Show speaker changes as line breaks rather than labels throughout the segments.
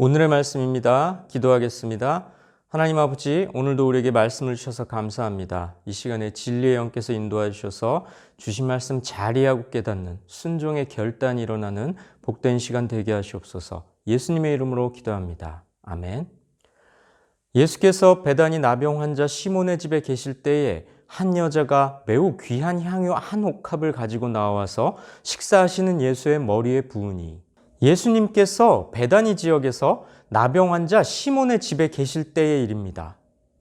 오늘의 말씀입니다. 기도하겠습니다. 하나님 아버지, 오늘도 우리에게 말씀을 주셔서 감사합니다. 이 시간에 진리의 영께서 인도해 주셔서 주신 말씀 잘 이해하고 깨닫는 순종의 결단이 일어나는 복된 시간 되게 하시옵소서. 예수님의 이름으로 기도합니다. 아멘. 예수께서 베다니 나병 환자 시몬의 집에 계실 때에 한 여자가 매우 귀한 향유 한 옥합을 가지고 나와서 식사하시는 예수의 머리에 부으니, 예수님께서 베다니 지역에서 나병 환자 시몬의 집에 계실 때의 일입니다.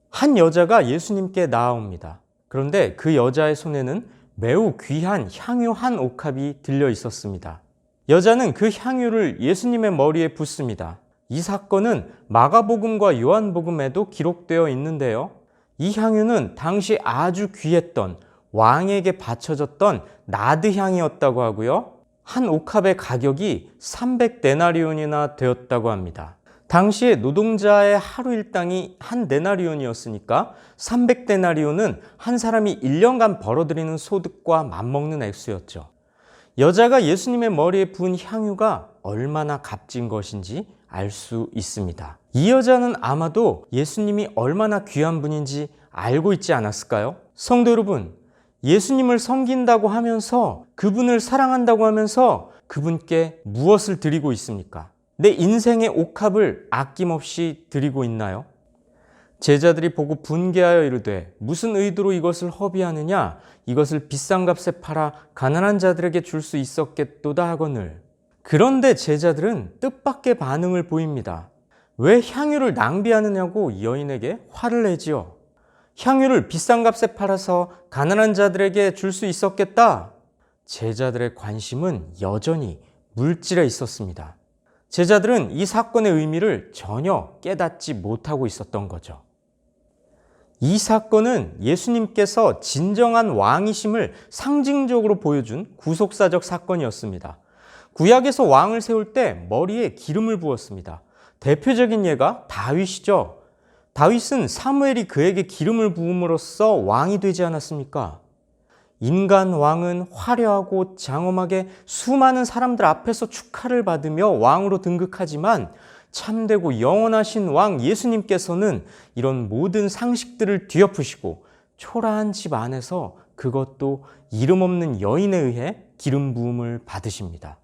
한 여자가 예수님께 나아옵니다. 그런데 그 여자의 손에는 매우 귀한 향유 한 옥합이 들려 있었습니다. 여자는 그 향유를 예수님의 머리에 붓습니다. 이 사건은 마가복음과 요한복음에도 기록되어 있는데요. 이 향유는 당시 아주 귀했던 왕에게 바쳐졌던 나드향이었다고 하고요. 한 옥합의 가격이 300데나리온이나 되었다고 합니다. 당시에 노동자의 하루 일당이 한 데나리온이었으니까 300데나리온은 한 사람이 1년간 벌어들이는 소득과 맞먹는 액수였죠. 여자가 예수님의 머리에 부은 향유가 얼마나 값진 것인지 알 수 있습니다. 이 여자는 아마도 예수님이 얼마나 귀한 분인지 알고 있지 않았을까요? 성도 여러분, 예수님을 섬긴다고 하면서, 그분을 사랑한다고 하면서 그분께 무엇을 드리고 있습니까? 내 인생의 옥합을 아낌없이 드리고 있나요? 제자들이 보고 분개하여 이르되 무슨 의도로 이것을 허비하느냐? 이것을 비싼 값에 팔아 가난한 자들에게 줄 수 있었겠도다 하거늘. 그런데 제자들은 뜻밖의 반응을 보입니다. 왜 향유를 낭비하느냐고 여인에게 화를 내지요. 향유를 비싼 값에 팔아서 가난한 자들에게 줄 수 있었겠다. 제자들의 관심은 여전히 물질에 있었습니다. 제자들은 이 사건의 의미를 전혀 깨닫지 못하고 있었던 거죠. 이 사건은 예수님께서 진정한 왕이심을 상징적으로 보여준 구속사적 사건이었습니다. 구약에서 왕을 세울 때 머리에 기름을 부었습니다. 대표적인 예가 다윗이죠. 다윗은 사무엘이 그에게 기름을 부음으로써 왕이 되지 않았습니까? 인간 왕은 화려하고 장엄하게 수많은 사람들 앞에서 축하를 받으며 왕으로 등극하지만, 참되고 영원하신 왕 예수님께서는 이런 모든 상식들을 뒤엎으시고 초라한 집 안에서, 그것도 이름 없는 여인에 의해 기름 부음을 받으십니다.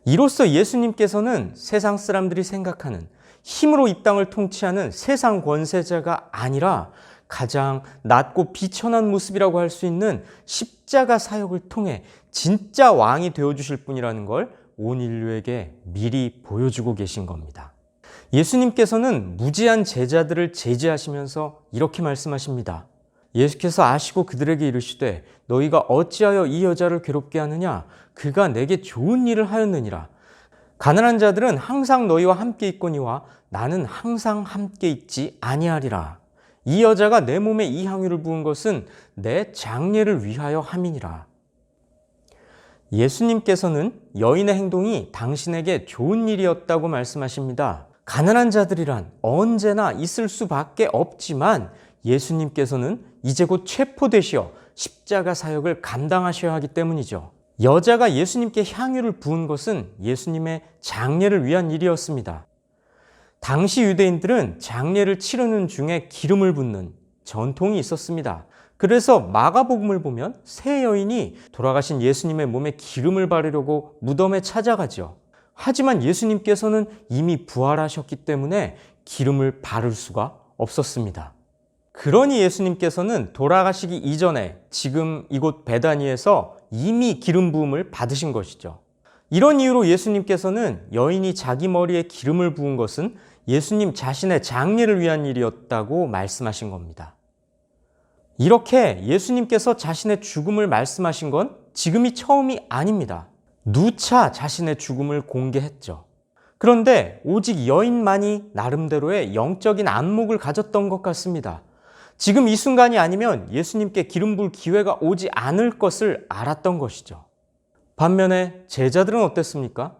이로써 예수님께서는 세상 사람들이 생각하는 힘으로 이 땅을 통치하는 세상 권세자가 아니라 가장 낮고 비천한 모습이라고 할 수 있는 십자가 사역을 통해 진짜 왕이 되어주실 분이라는 걸 온 인류에게 미리 보여주고 계신 겁니다. 예수님께서는 무지한 제자들을 제지하시면서 이렇게 말씀하십니다. 예수께서 아시고 그들에게 이르시되 너희가 어찌하여 이 여자를 괴롭게 하느냐? 그가 내게 좋은 일을 하였느니라. 가난한 자들은 항상 너희와 함께 있거니와 나는 항상 함께 있지 아니하리라. 이 여자가 내 몸에 이 향유를 부은 것은 내 장례를 위하여 함이니라. 예수님께서는 여인의 행동이 당신에게 좋은 일이었다고 말씀하십니다. 가난한 자들이란 언제나 있을 수밖에 없지만, 예수님께서는 이제 곧 체포되시어 십자가 사역을 감당하셔야 하기 때문이죠. 여자가 예수님께 향유를 부은 것은 예수님의 장례를 위한 일이었습니다. 당시 유대인들은 장례를 치르는 중에 기름을 붓는 전통이 있었습니다. 그래서 마가복음을 보면 세 여인이 돌아가신 예수님의 몸에 기름을 바르려고 무덤에 찾아가죠. 하지만 예수님께서는 이미 부활하셨기 때문에 기름을 바를 수가 없었습니다. 그러니 예수님께서는 돌아가시기 이전에 지금 이곳 베다니에서 이미 기름 부음을 받으신 것이죠. 이런 이유로 예수님께서는 여인이 자기 머리에 기름을 부은 것은 예수님 자신의 장례를 위한 일이었다고 말씀하신 겁니다. 이렇게 예수님께서 자신의 죽음을 말씀하신 건 지금이 처음이 아닙니다. 누차 자신의 죽음을 공개했죠. 그런데 오직 여인만이 나름대로의 영적인 안목을 가졌던 것 같습니다. 지금 이 순간이 아니면 예수님께 기름 부을 기회가 오지 않을 것을 알았던 것이죠. 반면에 제자들은 어땠습니까?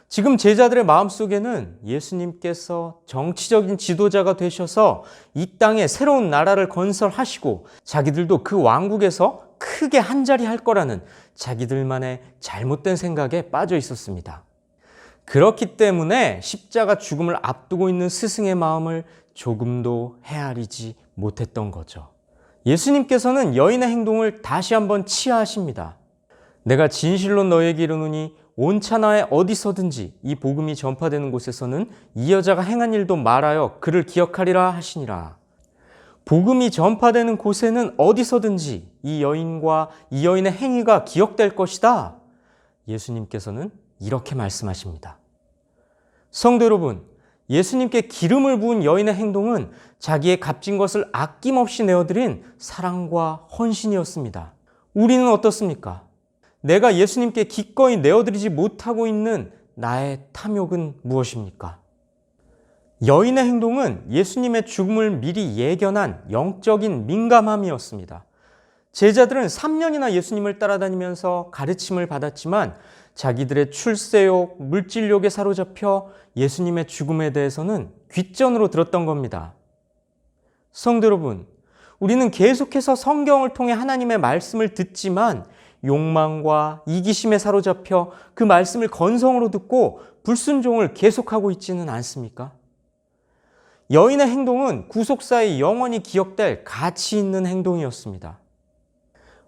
지금 제자들의 마음속에는 예수님께서 정치적인 지도자가 되셔서 이 땅에 새로운 나라를 건설하시고 자기들도 그 왕국에서 크게 한자리 할 거라는 자기들만의 잘못된 생각에 빠져 있었습니다. 그렇기 때문에 십자가 죽음을 앞두고 있는 스승의 마음을 조금도 헤아리지 못했던 거죠. 예수님께서는 여인의 행동을 다시 한번 치하하십니다. 내가 진실로 너에게 이르노니 온 천하에 어디서든지 이 복음이 전파되는 곳에서는 이 여자가 행한 일도 말하여 그를 기억하리라 하시니라. 복음이 전파되는 곳에는 어디서든지 이 여인과 이 여인의 행위가 기억될 것이다. 예수님께서는 이렇게 말씀하십니다. 성도 여러분, 예수님께 기름을 부은 여인의 행동은 자기의 값진 것을 아낌없이 내어드린 사랑과 헌신이었습니다. 우리는 어떻습니까? 내가 예수님께 기꺼이 내어드리지 못하고 있는 나의 탐욕은 무엇입니까? 여인의 행동은 예수님의 죽음을 미리 예견한 영적인 민감함이었습니다. 제자들은 3년이나 예수님을 따라다니면서 가르침을 받았지만 자기들의 출세욕, 물질욕에 사로잡혀 예수님의 죽음에 대해서는 귓전으로 들었던 겁니다. 성도 여러분, 우리는 계속해서 성경을 통해 하나님의 말씀을 듣지만 욕망과 이기심에 사로잡혀 그 말씀을 건성으로 듣고 불순종을 계속하고 있지는 않습니까? 여인의 행동은 구속사에 영원히 기억될 가치 있는 행동이었습니다.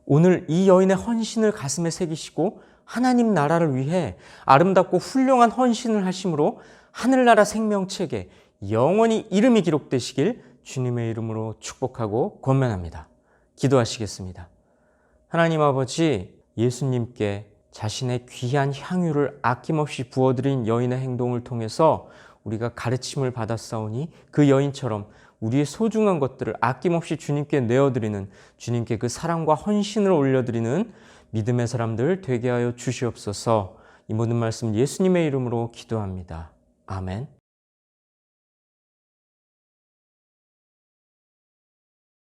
오늘 이 여인의 헌신을 가슴에 새기시고 하나님 나라를 위해 아름답고 훌륭한 헌신을 하심으로 하늘나라 생명책에 영원히 이름이 기록되시길 주님의 이름으로 축복하고 권면합니다. 기도하시겠습니다. 하나님 아버지, 예수님께 자신의 귀한 향유를 아낌없이 부어드린 여인의 행동을 통해서 우리가 가르침을 받았사오니 그 여인처럼 우리의 소중한 것들을 아낌없이 주님께 내어드리는, 주님께 그 사랑과 헌신을 올려드리는 믿음의 사람들 되게 하여 주시옵소서. 이 모든 말씀 예수님의 이름으로 기도합니다. 아멘.